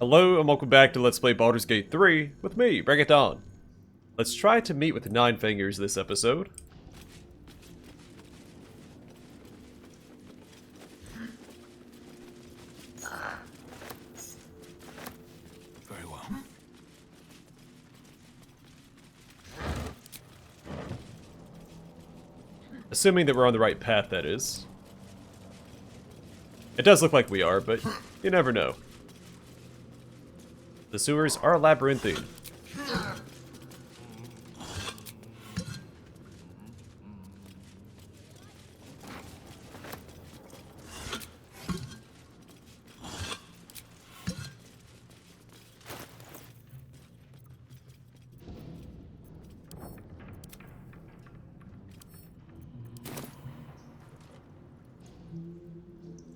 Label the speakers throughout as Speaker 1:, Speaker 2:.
Speaker 1: Hello and welcome back to Let's Play Baldur's Gate 3 with me, Bring It On. Let's try to meet with Nine-Fingers this episode.
Speaker 2: Very well.
Speaker 1: Assuming that we're on the right path, that is. It does look like we are, but you never know. The sewers are labyrinthine.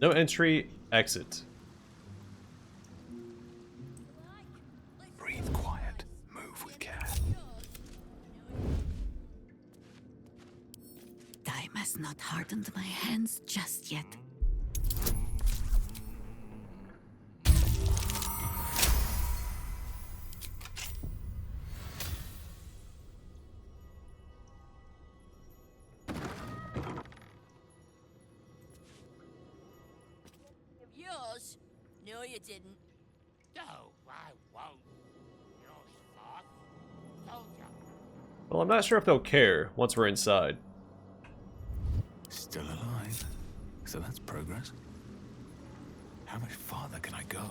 Speaker 1: No entry, exit.
Speaker 2: Breathe quiet. Move with care.
Speaker 3: Time has not hardened my hands just yet.
Speaker 4: Yours? No, you didn't.
Speaker 5: No, I won't. Your thought. Told ya.
Speaker 1: Well, I'm not sure if they'll care once we're inside.
Speaker 2: Still alive. So that's progress. How much farther can I go?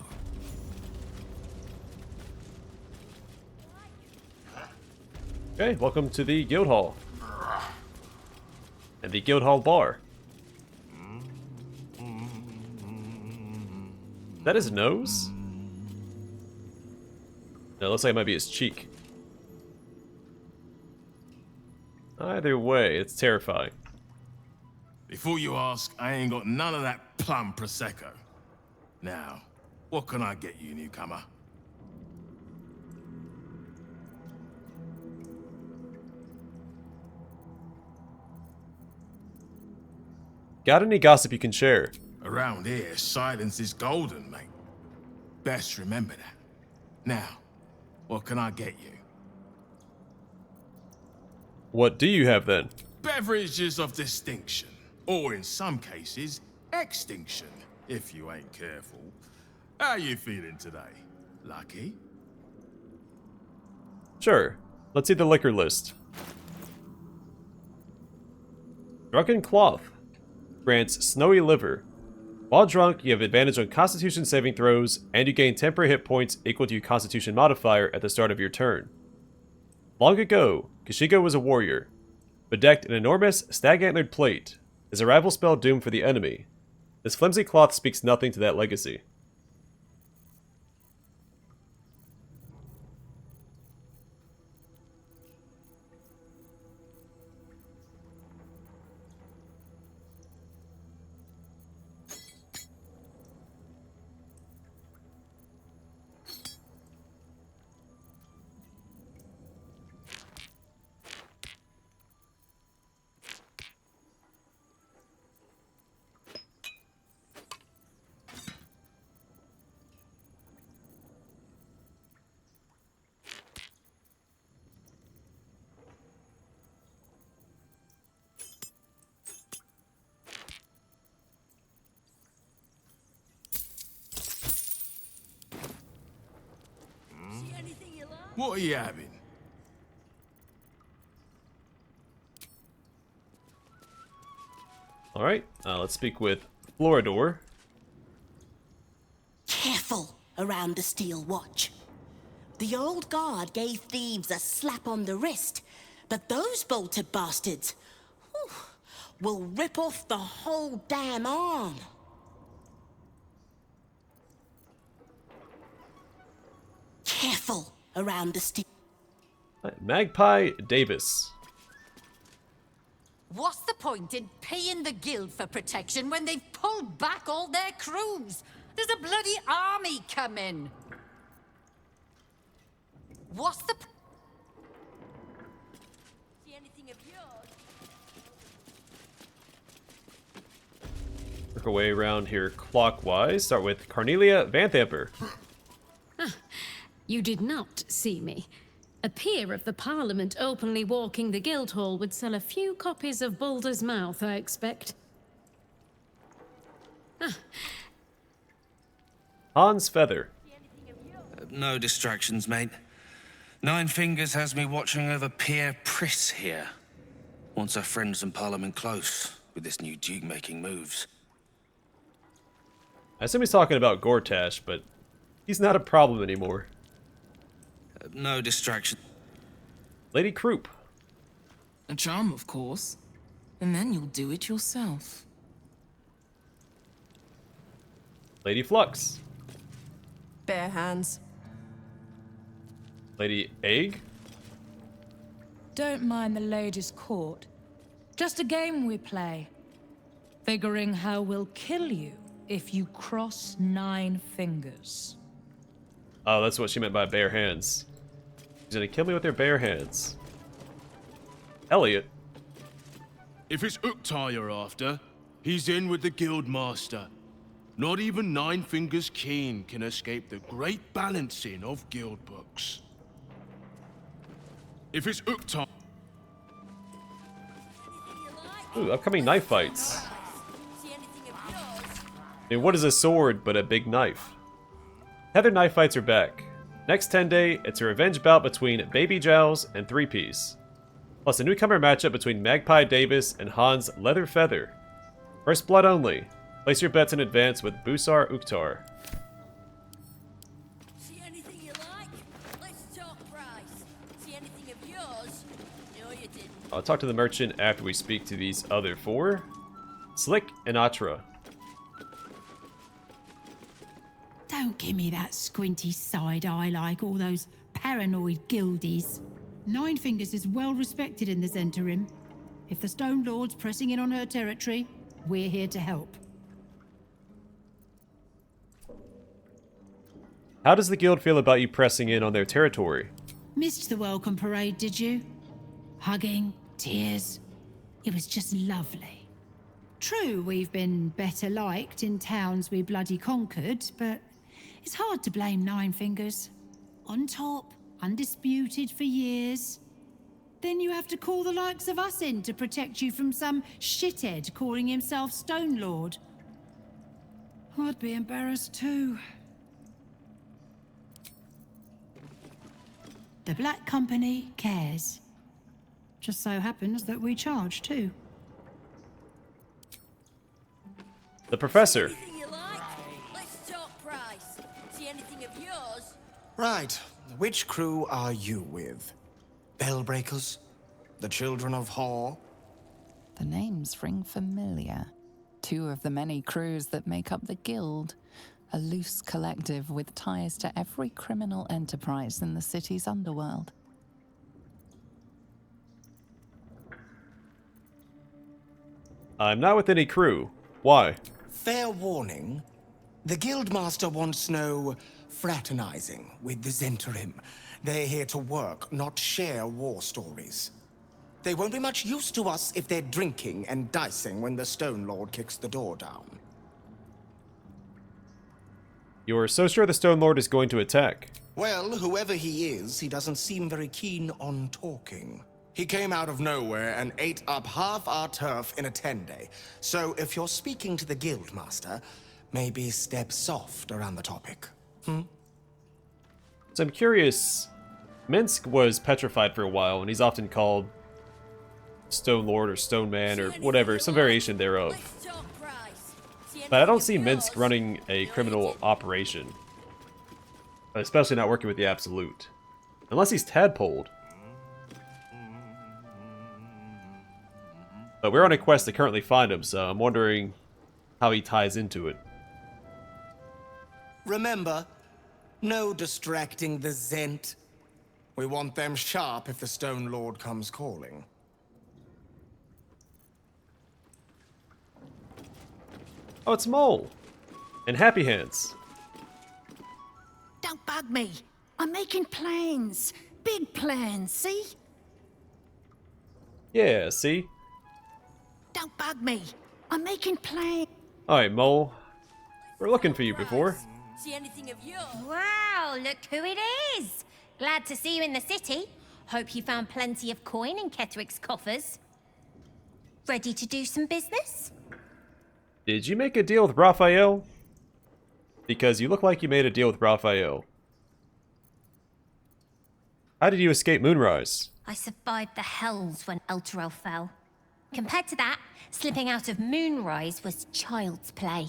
Speaker 1: Okay, welcome to the Guildhall. And the Guildhall bar. Is that his nose? No, it looks like it might be his cheek. Either way, it's terrifying.
Speaker 6: Before you ask, I ain't got none of that plum prosecco. Now, what can I get you, newcomer?
Speaker 1: Got any gossip you can share?
Speaker 6: Around here, silence is golden, mate. Best remember that. Now, what can I get you?
Speaker 1: What do you have then?
Speaker 6: Beverages of distinction, or in some cases, extinction, if you ain't careful. How you feeling today? Lucky?
Speaker 1: Sure. Let's see the liquor list. Drunken Cloth. Grants Snowy Liver. While drunk, you have advantage on Constitution saving throws, and you gain temporary hit points equal to your Constitution modifier at the start of your turn. Long ago, Kashigo was a warrior. Bedecked in enormous, stag-antlered plate, his arrival spell doomed for the enemy. This flimsy cloth speaks nothing to that legacy.
Speaker 4: See anything you like?
Speaker 6: What are you having?
Speaker 1: Alright, let's speak with Floridor.
Speaker 3: Careful around the steel watch. The old guard gave thieves a slap on the wrist, but those bolted bastards whew, will rip off the whole damn arm. Careful around the steel.
Speaker 1: Magpie Davis.
Speaker 7: What's the point in paying the guild for protection when they've pulled back all their crews? There's a bloody army coming. What's the...
Speaker 4: See anything of yours?
Speaker 1: Work our way around here clockwise. Start with Cornelia Vanthamper.
Speaker 8: You did not see me. A peer of the Parliament openly walking the Guildhall would sell a few copies of Baldur's Mouth, I expect.
Speaker 1: Hans Feather.
Speaker 9: No distractions, mate. Nine-Fingers has me watching over Pierre Priss here. Wants our friends in Parliament close with this new Duke making moves.
Speaker 1: I assume he's talking about Gortash, but he's not a problem anymore.
Speaker 9: No distraction.
Speaker 1: Lady Croup.
Speaker 10: A charm, of course. And then you'll do it yourself.
Speaker 1: Lady Flux.
Speaker 11: Bare hands.
Speaker 1: Lady Egg.
Speaker 12: Don't mind the ladies' court. Just a game we play. Figuring how we'll kill you if you cross 9 fingers.
Speaker 1: Oh, that's what she meant by bare hands. She's gonna kill me with her bare hands. Elliot.
Speaker 6: If it's Uktar you're after, he's in with the Guildmaster. Not even Nine-Fingers Keene can escape the great balancing of guild books. If it's Uktar...
Speaker 1: Ooh, upcoming knife fights. I mean, what is a sword but a big knife? Heather knife fights are back. Next 10 day, it's a revenge bout between Baby Jowls and 3-Piece. Plus a newcomer matchup between Magpie Davis and Hans Leather Feather. First blood only. Place your bets in advance with Busar Uktar.
Speaker 4: See anything you like? Let's talk price. See anything of yours? No, you didn't.
Speaker 1: I'll talk to the merchant after we speak to these other 4. Slick and Atra.
Speaker 13: Don't give me that squinty side eye like all those paranoid guildies. Nine-Fingers is well respected in this interim. If the Stone Lord's pressing in on her territory, we're here to help.
Speaker 1: How does the guild feel about you pressing in on their territory?
Speaker 13: Missed the welcome parade, did you? Hugging, tears. It was just lovely. True, we've been better liked in towns we bloody conquered, but it's hard to blame Nine-Fingers. On top, undisputed for years. Then you have to call the likes of us in to protect you from some shithead calling himself Stone Lord. I'd be embarrassed too. The Black Company cares. Just so happens that we charge too.
Speaker 1: The Professor.
Speaker 4: Anything you like? Let's talk price. See anything of yours?
Speaker 14: Right. Which crew are you with? Bellbreakers? The Children of Hor?
Speaker 15: The names ring familiar. 2 of the many crews that make up the Guild. A loose collective with ties to every criminal enterprise in the city's underworld.
Speaker 1: I'm not with any crew. Why?
Speaker 14: Fair warning. The Guildmaster wants no fraternizing with the Zentarim. They're here to work, not share war stories. They won't be much use to us if they're drinking and dicing when the Stone Lord kicks the door down.
Speaker 1: You're so sure the Stone Lord is going to attack?
Speaker 14: Well, whoever he is, he doesn't seem very keen on talking. He came out of nowhere and ate up half our turf in a 10-day. So if you're speaking to the Guildmaster, maybe step soft around the topic.
Speaker 1: So I'm curious. Minsk was petrified for a while, and he's often called Stone Lord or Stone Man or whatever, some variation thereof. But I don't see Minsk running a criminal operation. Especially not working with the Absolute. Unless he's tadpoled. But we're on a quest to currently find him, so I'm wondering how he ties into it.
Speaker 14: Remember, no distracting the Zent. We want them sharp if the Stone Lord comes calling.
Speaker 1: Oh, it's Mole. And Happy Hands.
Speaker 7: Don't bug me. I'm making plans. Big plans, see?
Speaker 1: Yeah, see?
Speaker 7: Don't bug me. I'm making plans.
Speaker 1: Alright, Mole. We're looking for you before.
Speaker 4: See anything of yours?
Speaker 16: Wow, look who it is! Glad to see you in the city. Hope you found plenty of coin in Ketheric's coffers. Ready to do some business?
Speaker 1: Did you make a deal with Raphael? Because you look like you made a deal with Raphael. How did you escape Moonrise?
Speaker 16: I survived the hells when Elturel fell. Compared to that, slipping out of Moonrise was child's play.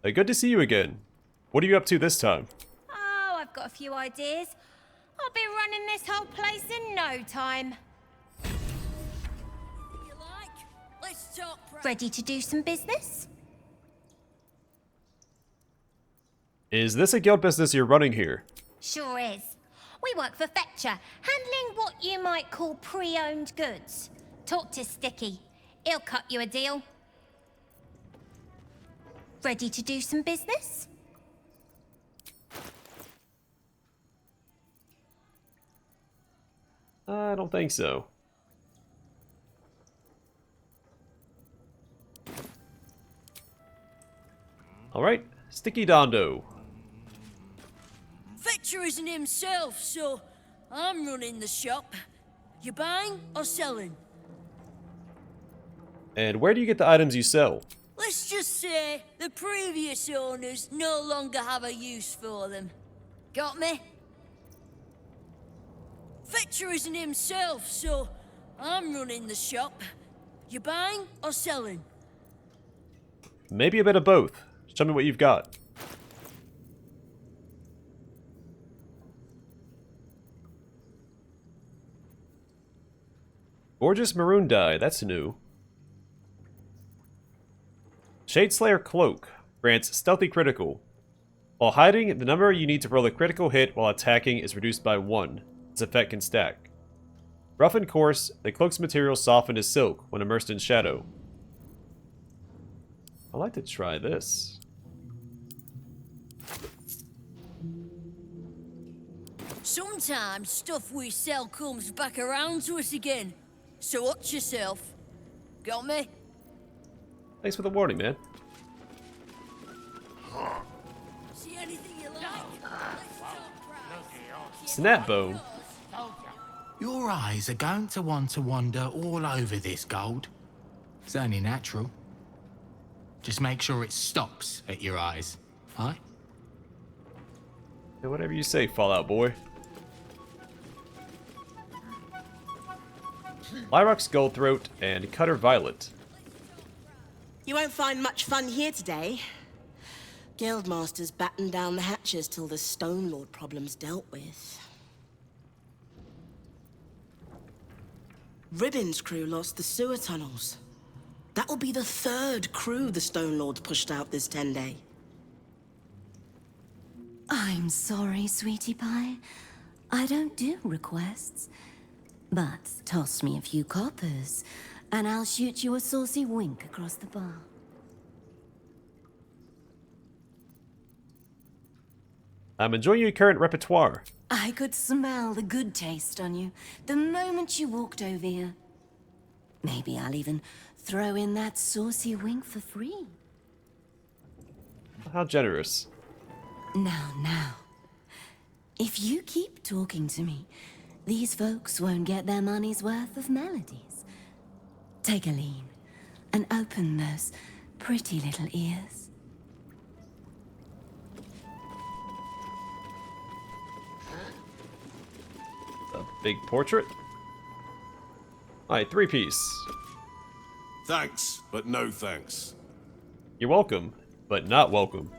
Speaker 1: Good to see you again. What are you up to this time?
Speaker 16: Oh, I've got a few ideas. I'll be running this whole place in no time.
Speaker 4: You like? Let's talk price.
Speaker 16: Ready to do some business?
Speaker 1: Is this a guild business you're running here?
Speaker 16: Sure is. We work for Fetcher, handling what you might call pre-owned goods. Talk to Sticky. He'll cut you a deal. Ready to do some business?
Speaker 1: I don't think so. Alright, Sticky Dondo.
Speaker 4: Fetcher isn't himself, so I'm running the shop. You buying or selling?
Speaker 1: And where do you get the items you sell?
Speaker 4: Let's just say the previous owners no longer have a use for them. Got me? Fetcher isn't himself, so I'm running the shop. You buying or selling?
Speaker 1: Maybe a bit of both. Show me what you've got. Gorgeous maroon dye, that's new. Shadeslayer Cloak grants stealthy critical. While hiding, the number you need to roll a critical hit while attacking is reduced by 1. This effect can stack. Rough and coarse, the cloak's material softened as silk when immersed in shadow. I'd like to try this.
Speaker 4: Sometimes stuff we sell comes back around to us again. So watch yourself. Got me?
Speaker 1: Thanks for the warning, man.
Speaker 4: See anything you like? Let's talk price.
Speaker 1: Snapbone.
Speaker 17: Your eyes are going to want to wander all over this gold. It's only natural. Just make sure it stops at your eyes, huh?
Speaker 1: Yeah, whatever you say, Fallout Boy. Lyrox Goldthroat and Cutter Violet.
Speaker 3: You won't find much fun here today. Guildmaster's batten down the hatches till the Stone Lord problem's dealt with. Ribbon's crew lost the sewer tunnels. That will be the 3rd crew the Stone Lord's pushed out this 10-day.
Speaker 18: I'm sorry, sweetie pie. I don't do requests. But toss me a few coppers, and I'll shoot you a saucy wink across the bar.
Speaker 1: I'm enjoying your current repertoire.
Speaker 18: I could smell the good taste on you the moment you walked over here. Maybe I'll even throw in that saucy wink for free.
Speaker 1: How generous.
Speaker 18: Now. If you keep talking to me, these folks won't get their money's worth of melodies. Take a lean and open those pretty little ears.
Speaker 1: A big portrait? Alright, 3-piece.
Speaker 19: Thanks, but no thanks.
Speaker 1: You're welcome, but not welcome.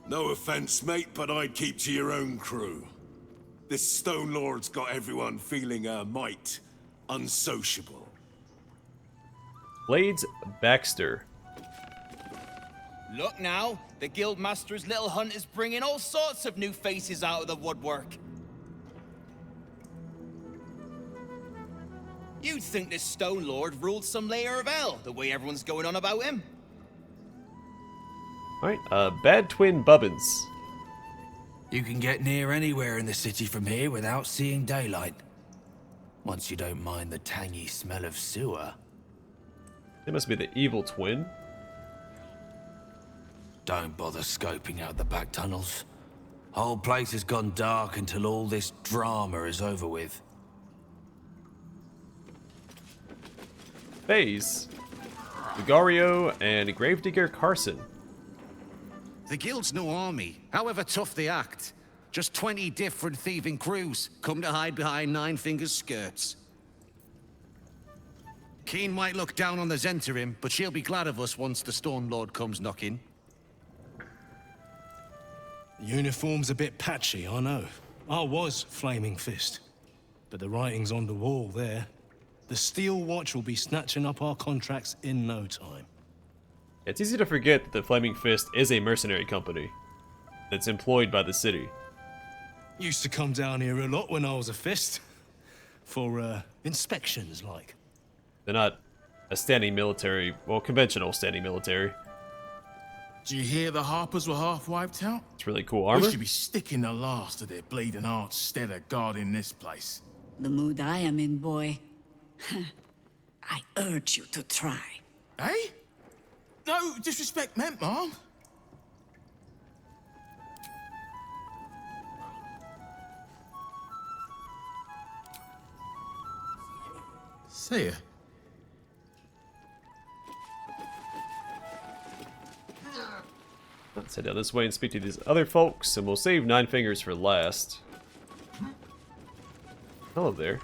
Speaker 19: No offense, mate, but I'd keep to your own crew. This Stone Lord's got everyone feeling a mite unsociable.
Speaker 1: Blades Baxter.
Speaker 20: Look now, the Guildmaster's little hunt is bringing all sorts of new faces out of the woodwork. You'd think this Stone Lord ruled some layer of hell, the way everyone's going on about him.
Speaker 1: Alright, Bad Twin Bubbins.
Speaker 9: You can get near anywhere in the city from here without seeing daylight. Once you don't mind the tangy smell of sewer.
Speaker 1: It must be the evil twin.
Speaker 9: Don't bother scoping out the back tunnels. Whole place has gone dark until all this drama is over with.
Speaker 1: Faze, Lugario, and Gravedigger Carson.
Speaker 21: The Guild's no army, however tough they act. Just 20 different thieving crews come to hide behind Nine-Fingers' skirts. Keene might look down on the Zentarim, but she'll be glad of us once the Storm Lord comes knocking.
Speaker 6: Uniform's a bit patchy, I know. I was Flaming Fist. But the writing's on the wall there. The Steel Watch will be snatching up our contracts in no time.
Speaker 1: It's easy to forget that the Flaming Fist is a mercenary company that's employed by the city.
Speaker 6: Used to come down here a lot when I was a Fist. For, inspections, like.
Speaker 1: They're not a standing military, well, conventional standing military.
Speaker 22: Do you hear the Harpers were half wiped out?
Speaker 1: It's really cool armor.
Speaker 22: We should be sticking the last of their bleeding hearts instead of guarding this place.
Speaker 23: The mood I am in, boy. I urge you to try.
Speaker 22: Eh? No disrespect meant, Mom. See ya.
Speaker 1: Let's head down this way and speak to these other folks, and we'll save Nine-Fingers for last. Hello there.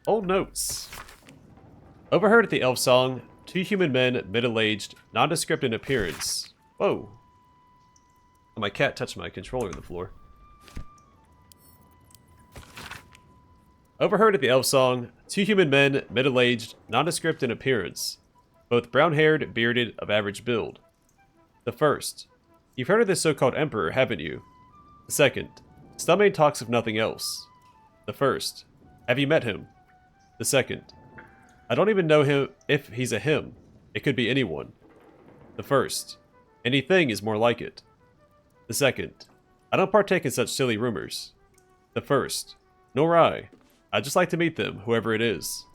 Speaker 1: Old notes. Overheard at the elf song, two human men, middle-aged, nondescript in appearance. Whoa. Oh, my cat touched my controller on the floor. Overheard at the elf song, two human men, middle-aged, nondescript in appearance. Both brown-haired, bearded, of average build. The first. You've heard of this so-called emperor, haven't you? The second. Stomach talks of nothing else. The first. Have you met him? The second. I don't even know him if he's a him. It could be anyone. The first. Anything is more like it. The second. I don't partake in such silly rumors. The first. Nor I. I'd just like to meet them, whoever it is.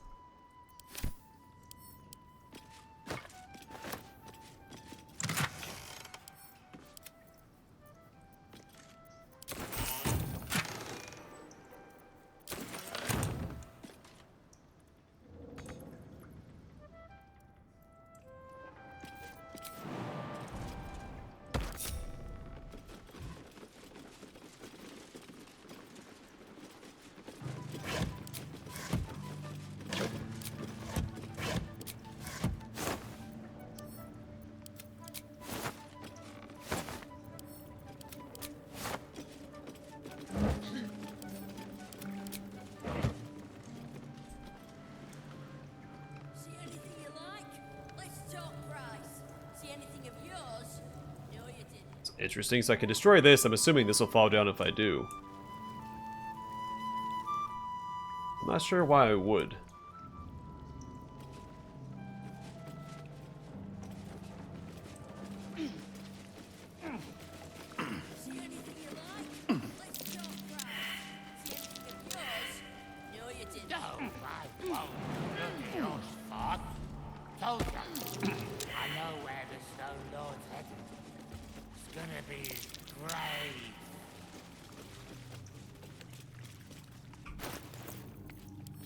Speaker 1: Interesting, so I can destroy this. I'm assuming this will fall down if I do. I'm not sure why I would.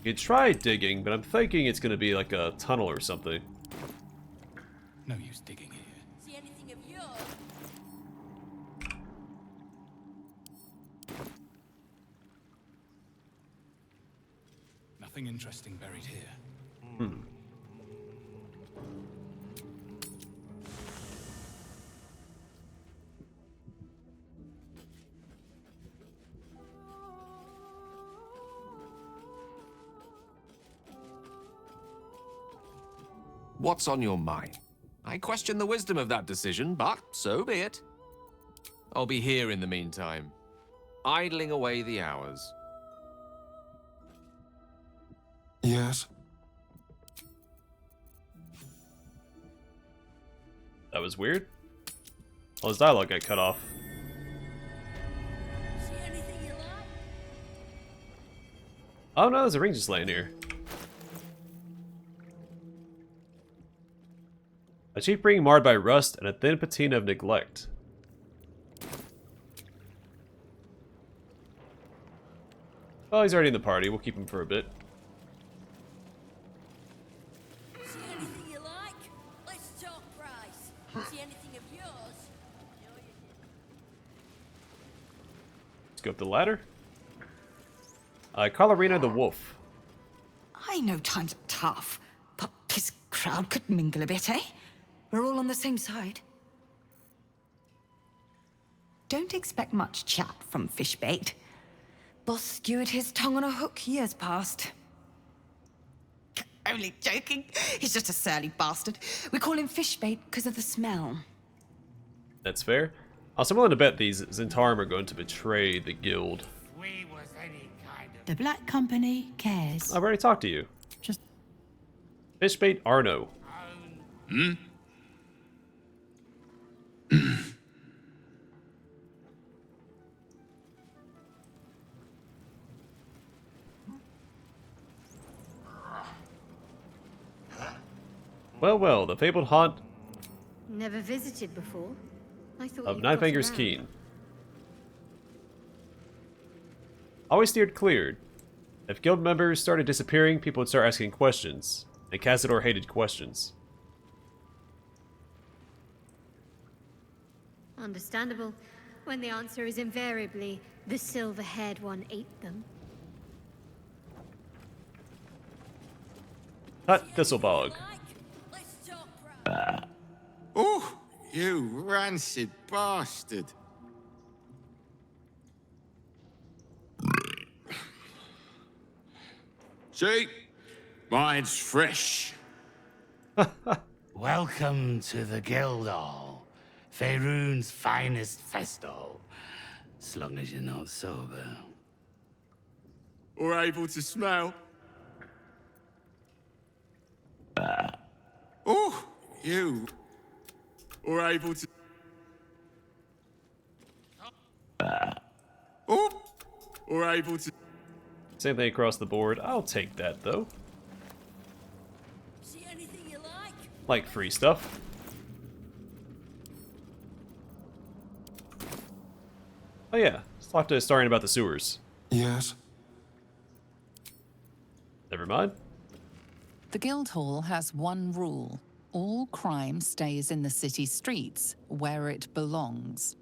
Speaker 1: You could try digging, but I'm thinking it's gonna be like a tunnel or something.
Speaker 17: No use digging here.
Speaker 4: See anything of yours?
Speaker 17: Nothing interesting buried here.
Speaker 1: Hmm.
Speaker 24: What's on your mind? I question the wisdom of that decision, but so be it. I'll be here in the meantime, idling away the hours.
Speaker 19: Yes?
Speaker 1: That was weird. Well, his dialogue got cut off. Oh no, there's a ring just laying here. A cheap ring marred by rust and a thin patina of neglect. Oh, he's already in the party. We'll keep him for a bit.
Speaker 4: See anything you like? Let's talk price. See anything of yours?
Speaker 1: Let's go up the ladder. Colorina the Wolf.
Speaker 2: I know times are tough, but this crowd could mingle a bit, eh? We're all on the same side. Don't expect much chat from Fishbait. Boss skewered his tongue on a hook years past. Only joking. He's just a surly bastard. We call him Fishbait because of the smell.
Speaker 1: That's fair. Also, I'm willing to bet these Zentarum are going to betray the guild.
Speaker 13: The Black Company cares.
Speaker 1: I've already talked to you.
Speaker 13: Just
Speaker 1: Fishbait Arno.
Speaker 5: Hmm?
Speaker 1: Well, well, the fabled haunt
Speaker 8: Never visited before. I thought
Speaker 1: of
Speaker 8: you'd
Speaker 1: Nine-Fingers
Speaker 8: got around.
Speaker 1: Keene. Always steered clear. If guild members started disappearing, people would start asking questions. And Cazador hated questions.
Speaker 8: Understandable, when the answer is invariably, the silver-haired one ate them.
Speaker 1: Hut Thistlebog.
Speaker 17: Oh, you rancid bastard.
Speaker 5: See? Mine's fresh.
Speaker 10: Welcome to the Guildhall, Faerun's finest festo. As long as you're not sober.
Speaker 5: Or able to smell. Oh, you. Or able to... Oh, or able to...
Speaker 1: Same thing across the board. I'll take that, though.
Speaker 4: See anything you like?
Speaker 1: Like free stuff. Oh yeah, let's talk to Astarion about the sewers.
Speaker 14: Yes?
Speaker 1: Never mind.
Speaker 15: The Guildhall has one rule. All crime stays in the city streets, where it belongs.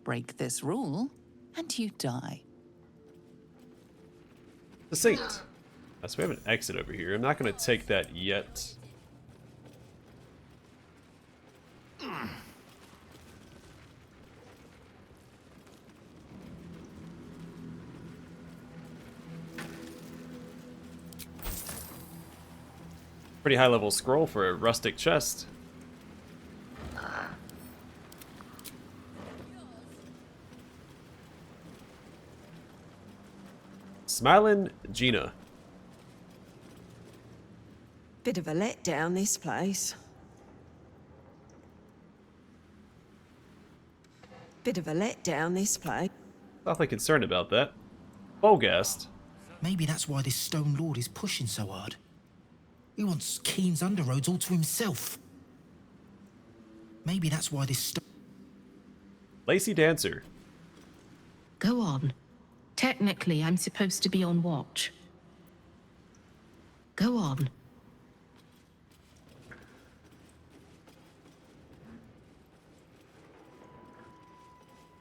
Speaker 15: Break this rule, and you die.
Speaker 1: Succinct. So we have an exit over here. I'm not going to take that yet. Pretty high level scroll for a rustic chest. Smilin' Gina.
Speaker 11: Bit of a letdown, this place. Bit of a letdown, this place.
Speaker 1: Awfully concerned about that. Bogast.
Speaker 25: Maybe that's why this Stone Lord is pushing so hard. He wants Keene's underroads all to himself. Maybe that's why this
Speaker 1: Lacey Dancer.
Speaker 26: Go on. Technically, I'm supposed to be on watch. Go on.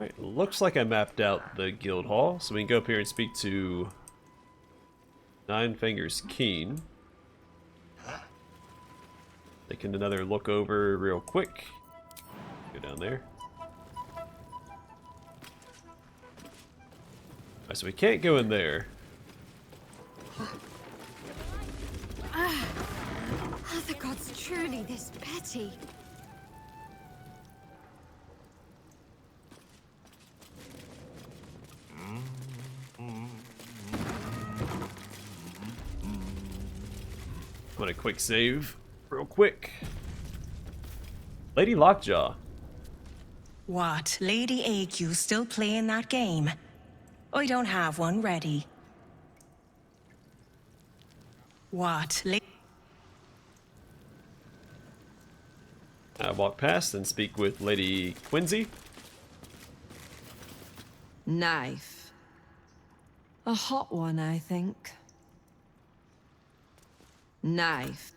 Speaker 1: Alright, looks like I mapped out the Guildhall, so we can go up here and speak to Nine-Fingers Keene. Taking another look over real quick. Go down there. Alright, so we can't go in there.
Speaker 8: Are the gods truly this petty?
Speaker 1: Want a quick save? Real quick. Lady Lockjaw.
Speaker 27: What? Lady AQ still playing that game? I don't have one ready. What?
Speaker 1: I walk past and speak with Lady Quincy.
Speaker 11: Knife. A hot one, I think. Knife.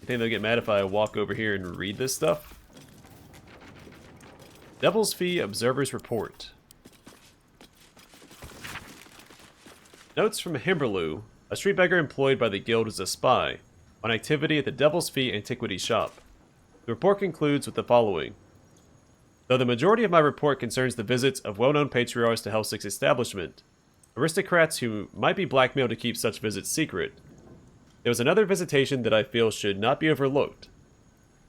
Speaker 1: You think they'll get mad if I walk over here and read this stuff? Devil's Fee Observer's Report. Notes from Himberlew. A street beggar employed by the guild as a spy on activity at the Devil's Fee Antiquity Shop. The report concludes with the following. Though the majority of my report concerns the visits of well-known patriarchs to Helsing's establishment, aristocrats who might be blackmailed to keep such visits secret, there was another visitation that I feel should not be overlooked.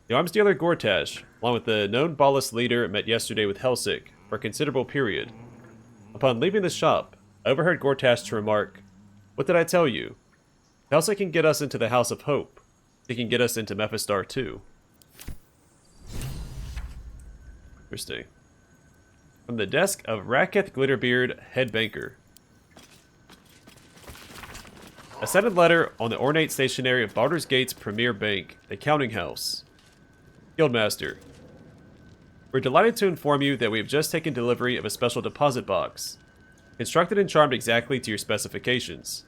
Speaker 1: The arms dealer Gortash, along with the known Ballast leader, met yesterday with Helsing for a considerable period. Upon leaving the shop, I overheard Gortash to remark, "What did I tell you? If Helsing can get us into the House of Hope, he can get us into Mephistar too." Interesting. From the desk of Raketh Glitterbeard, head banker. A scented letter on the ornate stationery of Baldur's Gate's premier bank, the counting house. Guildmaster. We're delighted to inform you that we have just taken delivery of a special deposit box, constructed and charmed exactly to your specifications.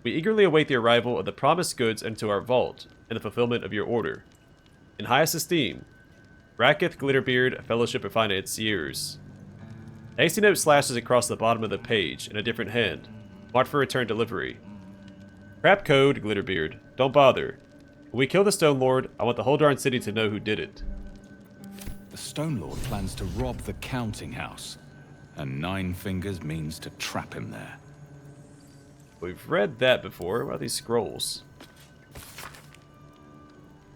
Speaker 1: We eagerly await the arrival of the promised goods into our vault and the fulfillment of your order. In highest esteem, Raketh Glitterbeard, Fellowship of Financiers. A hasty note slashes across the bottom of the page in a different hand, marked for return delivery. Crap code, Glitterbeard. Don't bother. When we kill the Stone Lord, I want the whole darn city to know who did it.
Speaker 3: The Stone Lord plans to rob the counting house, and Nine-Fingers means to trap him there.
Speaker 1: We've read that before. What are these scrolls?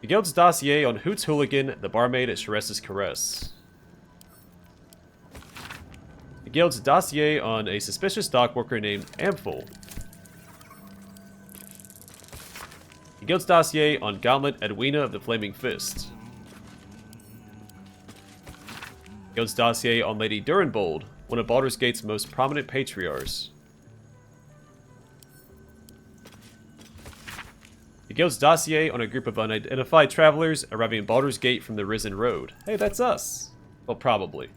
Speaker 1: The Guild's dossier on Hoots Hooligan, the barmaid at Sharess's Caress. The Guild's dossier on a suspicious dockworker named Amphil. The Guild's dossier on Gauntlet Edwina of the Flaming Fist. The Guild's dossier on Lady Durenbold, one of Baldur's Gate's most prominent patriarchs. The Guild's dossier on a group of unidentified travelers arriving in Baldur's Gate from the Risen Road. Hey, that's us. Well, probably.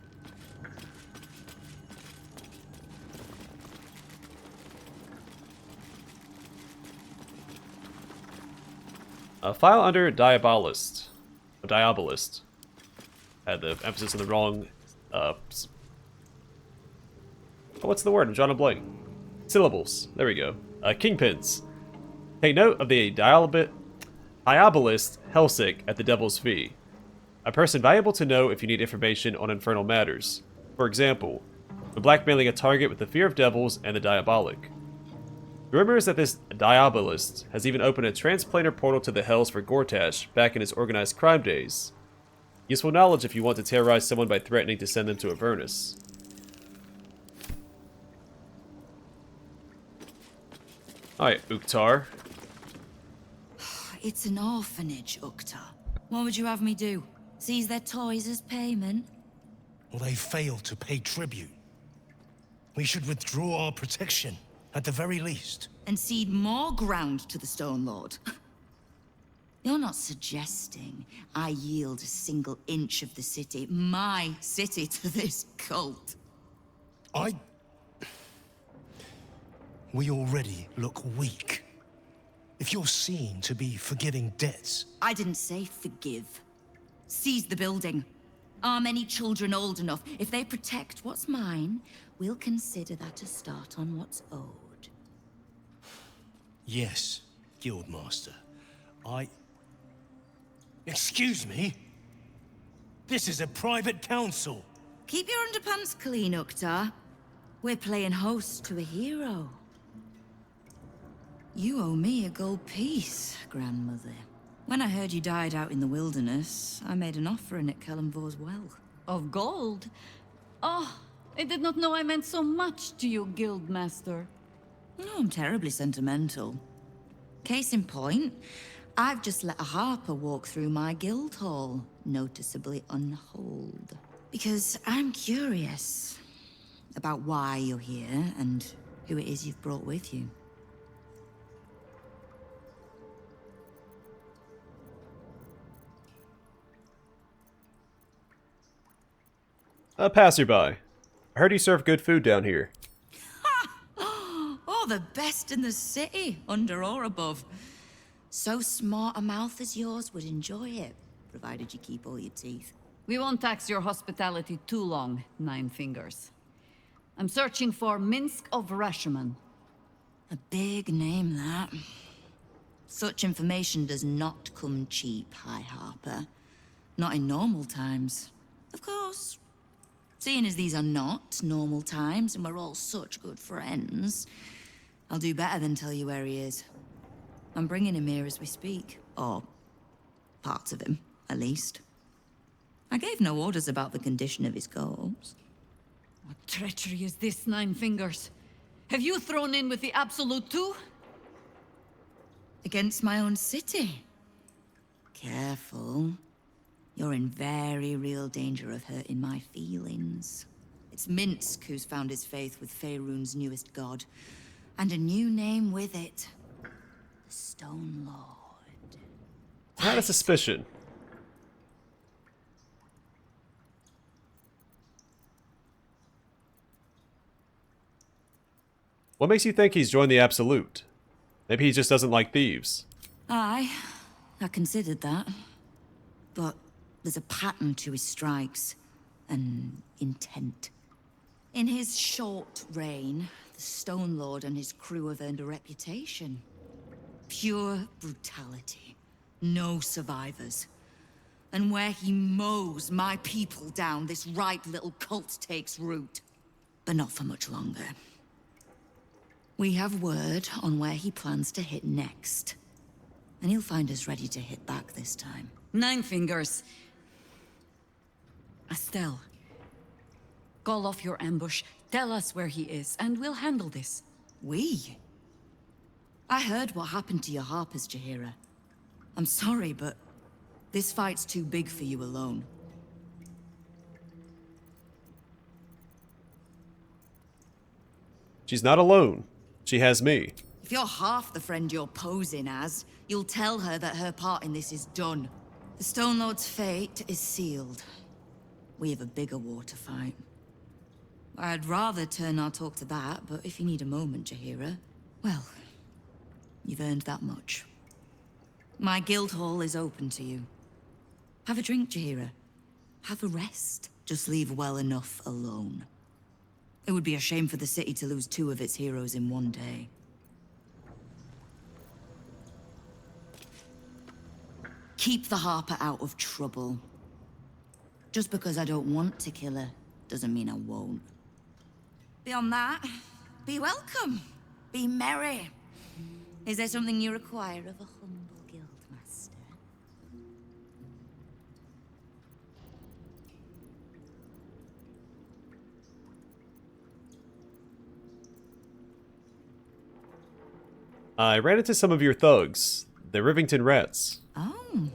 Speaker 1: A file under Diabolist. Diabolist. Had the emphasis on the wrong... what's the word? I'm drawing a blank. Syllables. There we go. Kingpins. Take note of the Diabolist Helsing at the Devil's Fee. A person valuable to know if you need information on infernal matters. For example, when blackmailing a target with the fear of devils and the diabolic. The rumor is that this Diabolist has even opened a transplanter portal to the Hells for Gortash back in his organized crime days. Useful knowledge if you want to terrorize someone by threatening to send them to Avernus. Alright, Uktar.
Speaker 7: It's an orphanage, Uktar. What would you have me do? Seize their toys as payment?
Speaker 9: Well, they failed to pay tribute. We should withdraw our protection, at the very least.
Speaker 7: And cede more ground to the Stone Lord? You're not suggesting I yield a single inch of the city, my city, to this cult?
Speaker 9: We already look weak. If you're seen to be forgiving debts...
Speaker 7: I didn't say forgive. Seize the building. Are many children old enough? If they protect what's mine, we'll consider that a start on what's owed.
Speaker 9: Yes, Guildmaster. Excuse me? This is a private council.
Speaker 7: Keep your underpants clean, Uktar. We're playing host to a hero. You owe me a gold piece, grandmother. When I heard you died out in the wilderness, I made an offering at Kellamvor's well.
Speaker 12: Of gold? Oh, I did not know I meant so much to you, Guildmaster.
Speaker 7: No, I'm terribly sentimental. Case in point, I've just let a harper walk through my Guildhall, noticeably unholed. Because I'm curious about why you're here and who it is you've brought with you.
Speaker 1: A passerby. I heard you serve good food down here.
Speaker 7: Oh, the best in the city, under or above. So smart a mouth as yours would enjoy it, provided you keep all your teeth.
Speaker 12: We won't tax your hospitality too long, Nine-Fingers. I'm searching for Minsk of Rashomon.
Speaker 7: A big name, that. Such information does not come cheap, High Harper. Not in normal times. Of course. Seeing as these are not normal times and we're all such good friends, I'll do better than tell you where he is. I'm bringing him here as we speak. Or parts of him, at least. I gave no orders about the condition of his corpse.
Speaker 12: What treachery is this, Nine-Fingers? Have you thrown in with the Absolute too?
Speaker 7: Against my own city. Careful. You're in very real danger of hurting my feelings. It's Minsk who's found his faith with Faerun's newest god. And a new name with it. The Stone Lord.
Speaker 1: I had a suspicion. What makes you think he's joined the Absolute? Maybe he just doesn't like thieves.
Speaker 7: I considered that. But there's a pattern to his strikes. An intent. In his short reign, the Stone Lord and his crew have earned a reputation. Pure brutality. No survivors. And where he mows my people down, this ripe little cult takes root. But not for much longer. We have word on where he plans to hit next. And he'll find us ready to hit back this time.
Speaker 12: Nine-Fingers. Estelle. Call off your ambush, tell us where he is, and we'll handle this.
Speaker 7: We? I heard what happened to your Harpers, Jaheira. I'm sorry, but this fight's too big for you alone.
Speaker 1: She's not alone. She has me.
Speaker 7: If you're half the friend you're posing as, you'll tell her that her part in this is done. The Stone Lord's fate is sealed. We have a bigger war to fight. I'd rather turn our talk to that, but if you need a moment, Jaheira, well, you've earned that much. My Guildhall is open to you. Have a drink, Jaheira. Have a rest. Just leave well enough alone. It would be a shame for the city to lose 2 of its heroes in one day. Keep the Harper out of trouble. Just because I don't want to kill her, doesn't mean I won't. Beyond that, be welcome. Be merry. Is there something you require of a humble guildmaster?
Speaker 1: I ran into some of your thugs, the Rivington Rats.
Speaker 7: Oh.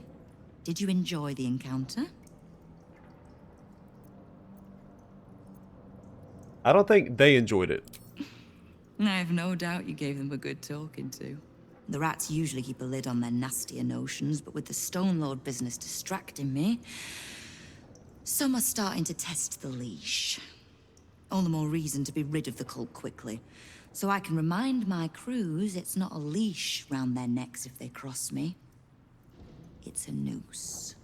Speaker 7: Did you enjoy the encounter?
Speaker 1: I don't think they enjoyed it.
Speaker 7: I have no doubt you gave them a good talking to. The rats usually keep a lid on their nastier notions, but with the Stone Lord business distracting me, some are starting to test the leash. All the more reason to be rid of the cult quickly, so I can remind my crews it's not a leash round their necks if they cross me. It's a noose.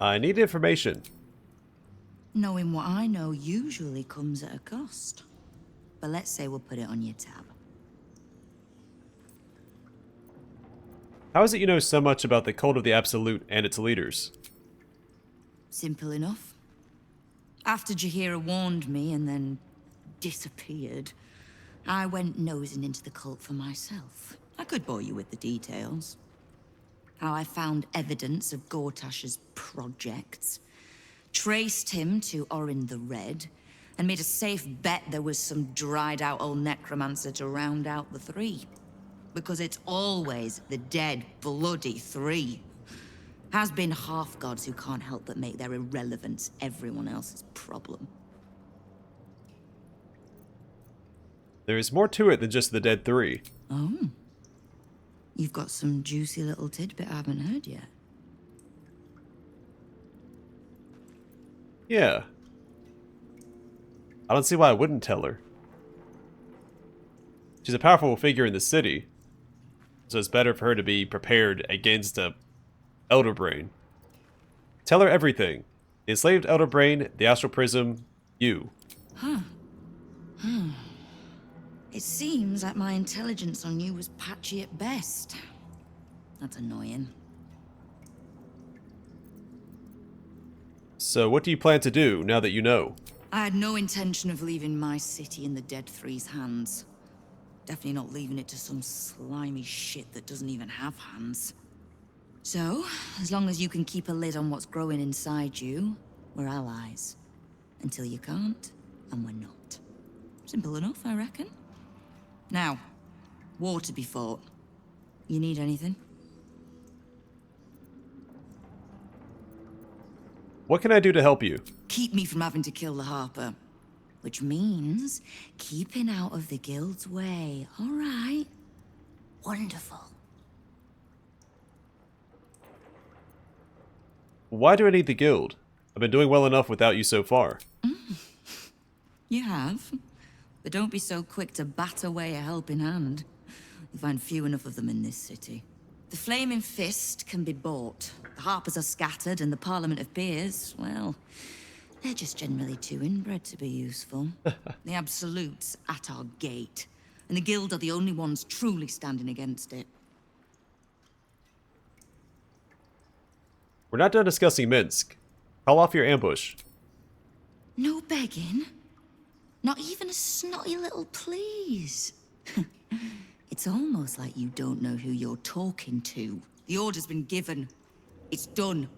Speaker 1: I need information.
Speaker 7: Knowing what I know usually comes at a cost. But let's say we'll put it on your tab.
Speaker 1: How is it you know so much about the cult of the Absolute and its leaders?
Speaker 7: Simple enough. After Jaheira warned me and then disappeared, I went nosing into the cult for myself. I could bore you with the details. How I found evidence of Gortash's projects, traced him to Orin the Red, and made a safe bet there was some dried-out old necromancer to round out the 3. Because it's always the dead, bloody 3. Has been half-gods who can't help but make their irrelevance everyone else's problem.
Speaker 1: There is more to it than just the dead 3.
Speaker 7: Oh. You've got some juicy little tidbit I haven't heard yet.
Speaker 1: Yeah. I don't see why I wouldn't tell her. She's a powerful figure in the city, so it's better for her to be prepared against a Elder Brain. Tell her everything. The enslaved Elder Brain, the Astral Prism, you.
Speaker 7: Huh. It seems like my intelligence on you was patchy at best. That's annoying.
Speaker 1: So what do you plan to do now that you know?
Speaker 7: I had no intention of leaving my city in the Dead Three's hands. Definitely not leaving it to some slimy shit that doesn't even have hands. So, as long as you can keep a lid on what's growing inside you, we're allies. Until you can't, and we're not. Simple enough, I reckon. Now, war to be fought. You need anything?
Speaker 1: What can I do to help you?
Speaker 7: Keep me from having to kill the Harper. Which means keeping out of the Guild's way, all right? Wonderful.
Speaker 1: Why do I need the guild? I've been doing well enough without you so far.
Speaker 7: You have. But don't be so quick to bat away a helping hand. You find few enough of them in this city. The Flaming Fist can be bought. The Harpers are scattered, and the Parliament of Peers, well, they're just generally too inbred to be useful. The Absolute's at our gate, and the Guild are the only ones truly standing against it.
Speaker 1: We're not done discussing Minsk. Call off your ambush.
Speaker 7: No begging? Not even a snotty little please? It's almost like you don't know who you're talking to. The order's been given. It's done.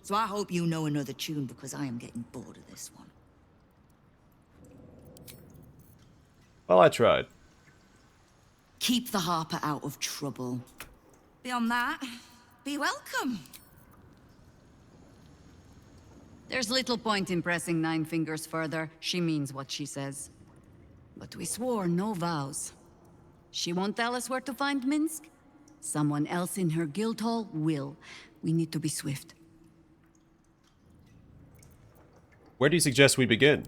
Speaker 7: So I hope you know another tune, because I am getting bored of this one.
Speaker 1: Well, I tried.
Speaker 7: Keep the Harper out of trouble. Beyond that, be welcome.
Speaker 12: There's little point in pressing Nine-Fingers further. She means what she says. But we swore no vows. She won't tell us where to find Minsk. Someone else in her Guildhall will. We need to be swift.
Speaker 1: Where do you suggest we begin?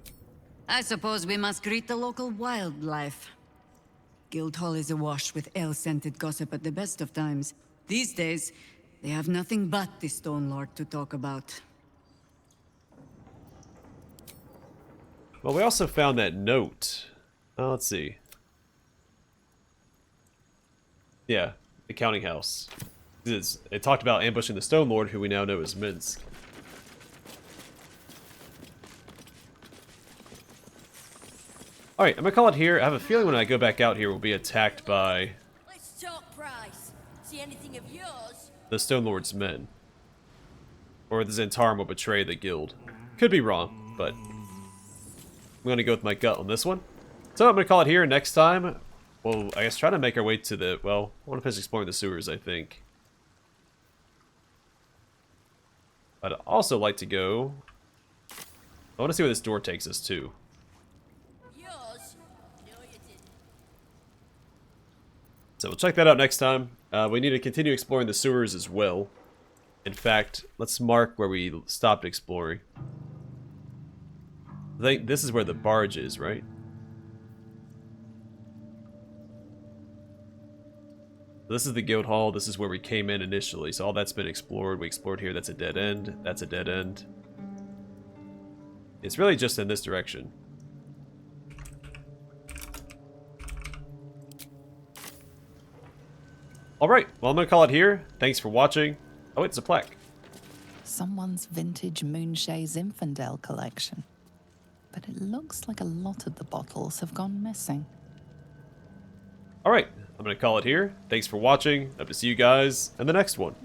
Speaker 12: I suppose we must greet the local wildlife. Guildhall is awash with ale-scented gossip at the best of times. These days, they have nothing but the Stone Lord to talk about.
Speaker 1: Well, we also found that note. Let's see. Yeah, the counting house. It talked about ambushing the Stone Lord, who we now know as Minsk. Alright, I'm gonna call it here. I have a feeling when I go back out here, we'll be attacked by
Speaker 4: Let's talk price. See anything of yours?
Speaker 1: the Stone Lord's men. Or the Zentarum will betray the guild. Could be wrong, but I'm gonna go with my gut on this one. So I'm gonna call it here. Next time, well, I guess try to make our way to the, well, I want to finish exploring the sewers, I think. I'd also like to go, I want to see where this door takes us to.
Speaker 4: Yours? No, you didn't.
Speaker 1: So we'll check that out next time. We need to continue exploring the sewers as well. In fact, let's mark where we stopped exploring. I think this is where the barge is, right? This is the Guildhall. This is where we came in initially. So all that's been explored. We explored here. That's a dead end. That's a dead end. It's really just in this direction. Alright, well I'm going to call it here. Thanks for watching. Oh, it's a plaque.
Speaker 15: Someone's vintage Moonshay Zinfandel collection. But it looks like a lot of the bottles have gone missing.
Speaker 1: Alright, I'm going to call it here. Thanks for watching. Hope to see you guys in the next one.